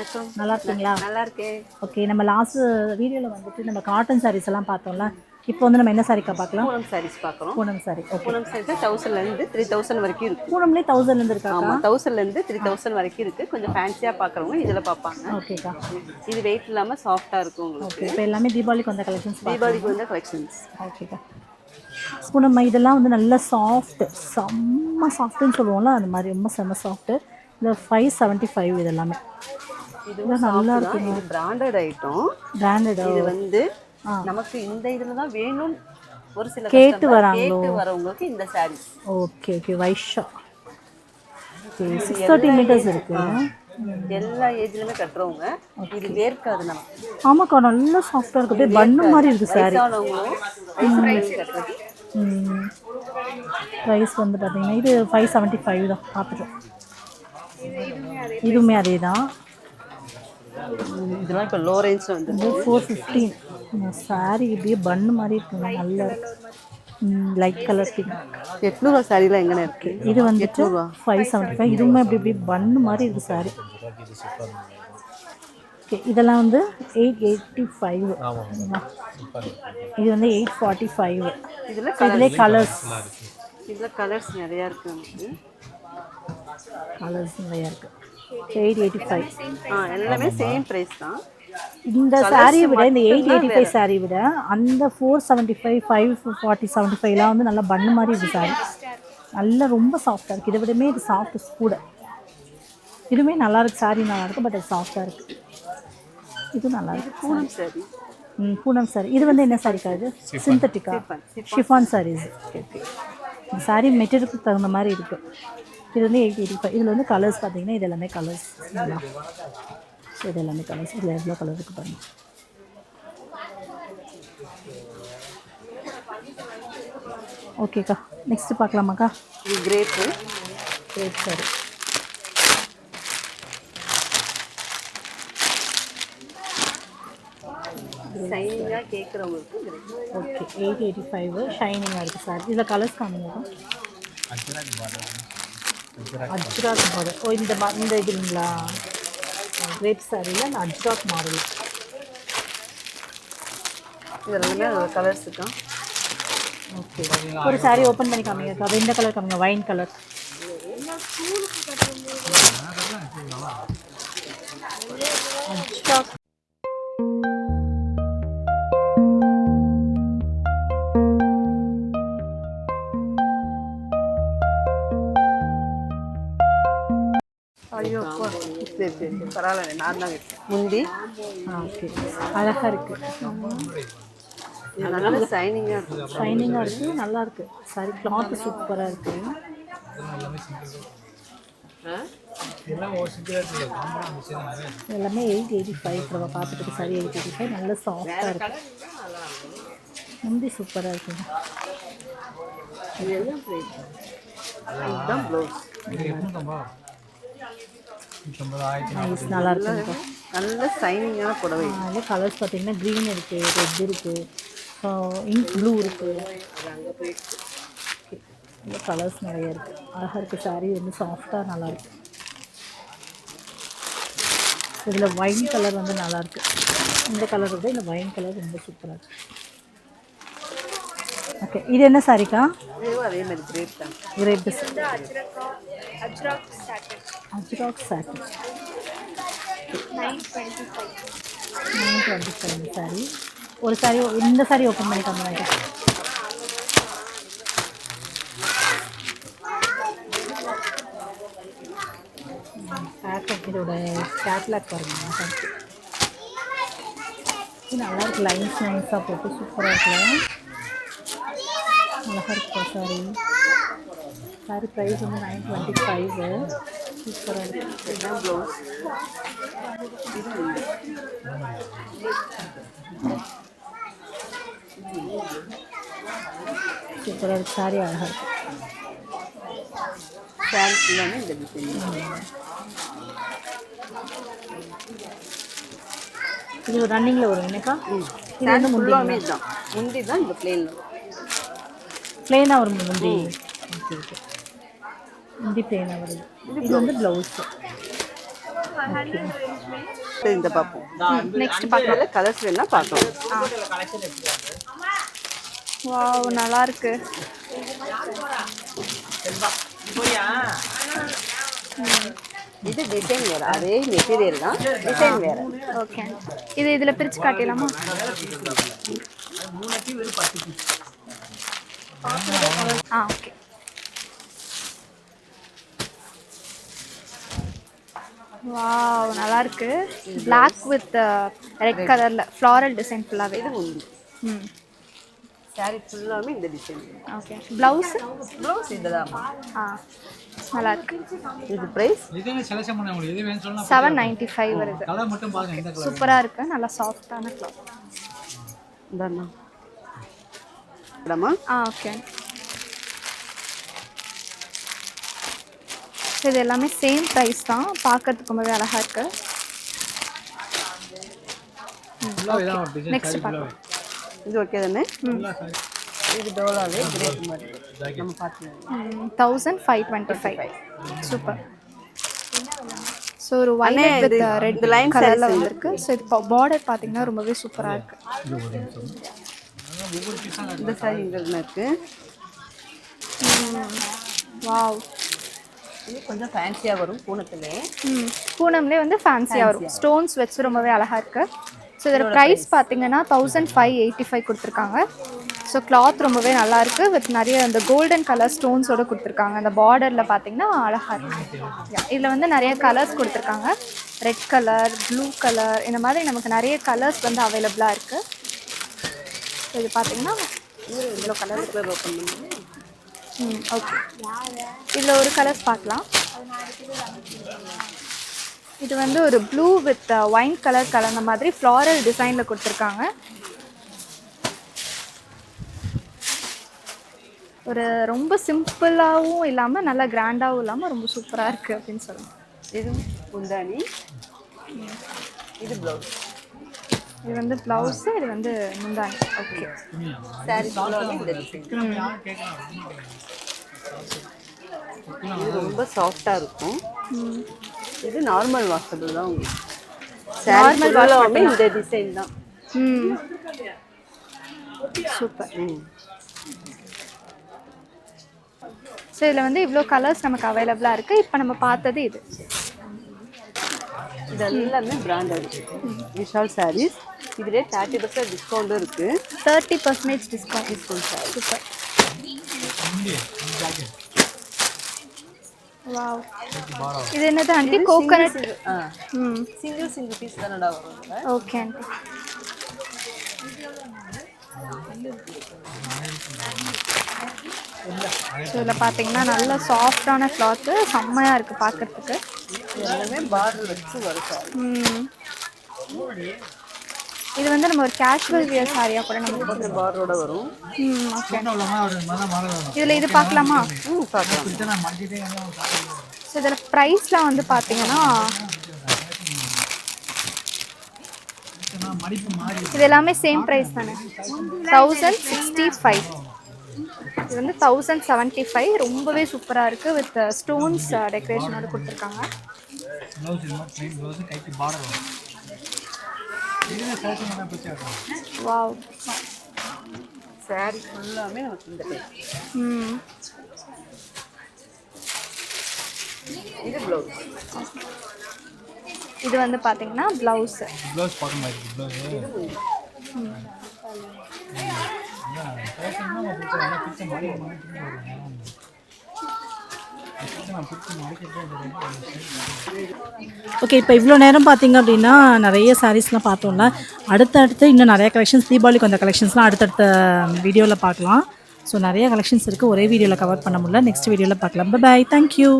வணக்கம். நல்லா இருக்கீங்களா? நல்லா இருக்கேன். ஓகே, நம்ம லாஸ்ட் வீடியோவில் வந்துட்டு நம்ம காட்டன் சாரீஸ் எல்லாம் பார்த்தோம்ல. இப்போ வந்து நம்ம என்ன சாரிக்கா பார்க்கலாம்? பூனம் சாரீஸ் பார்க்குறோம். பூனம் சாரி. ஓகே, பூனம் சாரீஸ் 1000லேருந்து 3000 வரைக்கும் இருக்குது. பூனம்லேயே 1000 இருக்காக்கா? ஆமாம், 1000லேருந்து 3000 வரைக்கும் இருக்குது. கொஞ்சம் ஃபேன்சியாக பார்க்குறவங்க இதில் பார்ப்பாங்க. ஓகேக்கா. இது வெயிட் இல்லாமல் சாஃப்டாக இருக்கும் உங்களுக்கு. ஓகே, இப்போ எல்லாமே தீபாவளிக்கு வந்த கலெக்ஷன்ஸ். தீபாவளிக்கு வந்த கலெக்ஷன்ஸ். ஓகேக்கா. பூனம் இதெல்லாம் வந்து நல்ல சாஃப்ட், செம்ம சாஃப்ட்டுன்னு சொல்லுவோம்ல, அந்த மாதிரி ரொம்ப செம்ம சாஃப்ட்டு. இந்த 575 இது எல்லாமே. இதுவும் நல்லா இருக்கும். இது பிராண்டட் ஐட்டம். பிராண்டட். இது வந்து நமக்கு இந்த இதில் தான் வேணும் ஒரு சில கேட்டு வரவங்களுக்கு இந்த சாரீஸ். Okay okay. வைஷா. ஓகே, 630 மீட்டர்ஸ் இருக்கு. எல்லா ஏஜ்லயுமே கட்டுறவங்க. இது வேர்க்காது நமக்கு. ஆமாக்கா, நல்லா சாஃப்டாக இருக்குது. அப்படியே பண்ணு மாதிரி இருக்குது சாரி. ப்ரைஸ் வந்து பார்த்தீங்கன்னா இது 575 தான். பார்த்துட்டோம். இதுவுமே அதே தான். இதெல்லாம் இப்போ லோ ரேஞ்சில் வந்து 415. சாரி இப்படியே பண்ணு மாதிரி இருக்குங்க. நல்ல லைட் கலர் பிங்க். 800 சாரிலாம் எங்கே இருக்குது? இது வந்துட்டு 575. இதுவுமே அப்படி இப்படி பண்ணு மாதிரி இருக்குது சாரி. ஓகே, இதெல்லாம் வந்து 885. இது வந்து 845. இதில் கலர்ஸ் நிறையா இருக்குது. நமக்கு கலர்ஸ் நிறையா இருக்குது. 885. எல்லாமே சேம் ப்ரைஸ் தான். இந்த சாரியை விட, இந்த 885 சாரி விட அந்த 475, 540, 75லாம் வந்து நல்லா பண்ணு மாதிரி இருக்குது சாரி. நல்லா ரொம்ப சாஃப்டாக இருக்குது. இதை விடமே இது சாஃப்ட் கூட. இதுவுமே நல்லா இருக்குது. சாரி நல்லா இருக்குது, பட் அது சாஃப்டாக இருக்குது. இது நல்லா இருக்குது. பூனம் சாரி. பூனம் சாரி. இது வந்து என்ன சாரிக்கா? இது சிந்தட்டிக்கா ஷிஃபான் சாரீஸ். Okay okay. இந்த சாரி மெட்டீரியலுக்கு தகுந்த மாதிரி இருக்குது. இது வந்து 885. இதில் வந்து கலர்ஸ் பார்த்தீங்கன்னா இது எல்லாமே கலர்ஸ். ஸோ இது எல்லாமே கலர்ஸ். இதில் எவ்வளோ கலர் இருக்குது பாருங்கள். ஓகேக்கா, நெக்ஸ்ட்டு பார்க்கலாமாக்கா? இது கிரேப்பு. Grape sorry. ஷைனிங்காக கேட்குறவங்களுக்கு. ஓகே, 885 ஷைனிங்காக இருக்குது சார். இதில் கலர்ஸ் காமிங்க. அஜ்ராக் மாடல். ஓ, இந்த இதுங்களா? கிரேப் சாரியில் அந்த அஜ்ராக் மாடல். இதெல்லாமே கலர்ஸ் இருக்கா? ஓகே, ஒரு சாரி ஓப்பன் பண்ணி காமிங்க. அது இந்த கலர் காமிங்க. Wine colour. அஜ்ராக். ஐயோ, பரவாயில்ல, நான் தான் வைப்பேன். முந்தி ஓகே, அழகாக இருக்குது. நல்லா ஷைனிங்காக இருக்கும். ஷைனிங்காக இருக்குது, நல்லா இருக்குது சாரி. கிளாத்து சூப்பராக இருக்குது. எல்லாமே 885. நம்ம பார்த்துட்டு சாரி 885. நல்ல சாஃப்டாக இருக்குது. முந்தி சூப்பராக இருக்குங்க. இதுதான் ப்ளவுஸ். நல்லா இருக்குங்க. நல்ல ஷைனிங்கான புடவை. அதில் கலர்ஸ் பார்த்தீங்கன்னா க்ரீன் இருக்குது, ரெட் இருக்குது, இங்க் ப்ளூ இருக்குது. இந்த கலர்ஸ் நிறைய இருக்குது. அழகாக இருக்குது சாரீ. வந்து சாஃப்டாக நல்லாயிருக்கு. இதில் வைன் கலர் வந்து நல்லாயிருக்கு. இந்த கலர் விட இந்த வைன் கலர் ரொம்ப சூப்பராக இருக்குது. ஓகே, இது என்ன சாரிக்கா? அதே மாதிரி கிரேப் தான். கிரேப் அஜ்ராக் சாட்டின். 925 சாரி. ஒரு சாரி, இந்த சாரி ஓப்பன் பண்ணி காமிங்க. இதோட கேட்லாக் பாருங்க. இது நல்லா இருக்குது. லைன்ஸ் நைஸாக போட்டு சூப்பராக இருக்குல்ல. அழகாக இருக்கா சாரி. சாரி ப்ரைஸ் வந்து 925. சூப்பராக இருக்குது. இதுதான் ப்ளவுஸ். சூப்பராக இருக்குது சாரி. அழகாக இருக்குது. சாரி ஃபுல்லாமே இந்த டிசைன். இது ரன்னிங்கில் வரும் என்னக்கா? இது வந்து ஃபுல்லாமே இதுதான். முந்தி தான் இந்த பிளெயினாக வரும் முந்தி. Okay okay. முந்தி பிளெயினாக வருது. இது வந்து ப்ளவுஸு. இந்த பார்ப்போம். நெக்ஸ்ட் பார்க்கலாம். கலர்ஸ் வேணா பார்க்கலாம். வாவ் நல்லா இருக்கு. இது டிசைன் வேற, அதே மெட்டீரியல் தான், டிசைன் வேற. ஓகே, இது இதில் பிரித்து காட்டிடலாமா? ஓகே. வாவ் நல்லா இருக்கு. பிளாக் வித் ரெட் கலர்ல ஃப்ளாரல் டிசைன் ஃபுல்லாவே. இது உண்டு. சாரி ஃபுல்லாமே இந்த டிசைன். ஓகே. ப்ளவுஸ் இதுதான். நல்லா இருக்கு. இது பிரைஸ் இதுல செலக்ஷன் பண்ண உங்களுக்கு எது வேணும்னு சொல்லலாம். 795 வருது. கலர் மட்டும் பாருங்க எந்த கலர். சூப்பரா இருக்கு. நல்லா சாஃப்ட்டான கிளாத். இதானா இதமா? ஓகே. இது எல்லாமே சேம் ப்ரைஸ் தான். பார்க்கறதுக்கு ரொம்பவே அழகா இருக்கு. நெக்ஸ்ட் பார்க்கலாம். இது ஓகே தானே? இது டோலாவே கிரேட் மாதிரி நம்ம பார்க்கலாம். 1525. சூப்பர். ஸோ ஒரு வயலட் வித் ரெட் லைன் கலரில் வந்திருக்கு. ஸோ இது பார்டர் பார்த்தீங்கன்னா ரொம்பவே சூப்பராக இருக்கு. இந்த சாரி இங்கே இருக்கு. வாவ், இது கொஞ்சம் ஃபேன்சியாக வரும். பூனம்லேயே வந்து ஃபேன்சியாக வரும். ஸ்டோன்ஸ் வச்சு ரொம்பவே அழகாக இருக்குது. ஸோ இதோட ப்ரைஸ் பார்த்தீங்கன்னா 1585 கொடுத்துருக்காங்க. ஸோ கிளாத் ரொம்பவே நல்லாயிருக்கு. வித் நிறைய அந்த கோல்டன் கலர் ஸ்டோன்ஸோடு கொடுத்துருக்காங்க. அந்த பார்டரில் பார்த்தீங்கன்னா அழகாக இருக்குது. இதில் வந்து நிறைய கலர்ஸ் கொடுத்துருக்காங்க. ரெட் கலர், ப்ளூ கலர், இந்த மாதிரி நமக்கு நிறைய கலர்ஸ் வந்து அவைலபிளாக இருக்குது. ஸோ இது பார்த்தீங்கன்னா இவ்வளோ கலர் ஓப்பன் பண்ணி ஓகே. இதில் ஒரு கலர்ஸ் பார்க்கலாம். இது வந்து ஒரு ப்ளூ வித் ஒயின் கலர் கலந்த மாதிரி ஃப்ளாரல் டிசைனில் கொடுத்துருக்காங்க. ஒரு ரொம்ப சிம்பிளாகவும் இல்லாமல் நல்லா கிராண்டாகவும் இல்லாமல் ரொம்ப சூப்பராக இருக்குது அப்படின்னு சொல்லலாம். இது முந்தானி, இது ப்ளவுஸ். இது வந்து ப்ளவுஸு, இது வந்து முந்தானி. ஓகே. சாரி இந்த டிசைன் இது ரொம்ப சாஃப்டாக இருக்கும். இது நார்மல் வாஷபிள் தான். உங்களுக்கு நார்மல் வாஷபிள் இந்த டிசைன் தான். சூப்பர். ஸோ இதில் வந்து இவ்வளோ கலர்ஸ் நமக்கு அவைலபிளாக இருக்குது. இப்போ நம்ம பார்த்தது இது. இது எல்லாமே பிராண்டட் விஷால் சாரீஸ். இதிலே 30% டிஸ்கவுண்ட்டும் இருக்குது. 30% டிஸ்கவுண்ட் சாரி. சூப்பர். வாவ், இது என்னது ஆண்டி? கோகனட். சிங்கிள் பீஸ் தானடா வரும். Okay aunty. ஸோ இதில் பார்த்தீங்கன்னா நல்ல சாஃப்டான கிளாத்து, செம்மையாக இருக்குது பார்க்குறதுக்கு. எல்லாமே பார்டர் வச்சு வரும். இது வந்து நம்ம ஒரு கேஷுவல் வியர் சாரியாக கூட நம்ம இந்த பார்டரோட வரும். ஓகே. இதில் இது பார்க்கலாமா? பார்க்கலாம். ஸோ இதில் ப்ரைஸ்லாம் வந்து பார்த்தீங்கன்னா இது எல்லாமே சேம் ப்ரைஸ் தானே? 1065. இது வந்து 1075. ரொம்பவே சூப்பராக இருக்குது. வித் ஸ்டோன்ஸ் டெக்கரேஷனோட கொடுத்துருக்காங்க. வாவ், சாரி ஃபுல்லாமே நமக்கு இந்த டைப். இது ப்ளவுஸ். இது வந்து பார்த்தீங்கன்னா ப்ளவுஸு. ப்ளவுஸ் பார்க்க மாதிரி ப்ளவுஸ். ஓகே, இப்போ இவ்வளோ நேரம் பார்த்தீங்க அப்படின்னா நிறைய சாரீஸ்லாம் பார்த்தோம்ல. அடுத்தடுத்து இன்னும் நிறைய கலெக்ஷன்ஸ், தீபாவளிக்கு வந்த கலெக்ஷன்ஸ்லாம் அடுத்தடுத்த வீடியோவில் பார்க்கலாம். ஸோ நிறைய கலெக்ஷன்ஸ் இருக்குது, ஒரே வீடியோவில் கவர் பண்ண முடியல. நெக்ஸ்ட் வீடியோவில் பார்க்கலாம். Bye, thank you.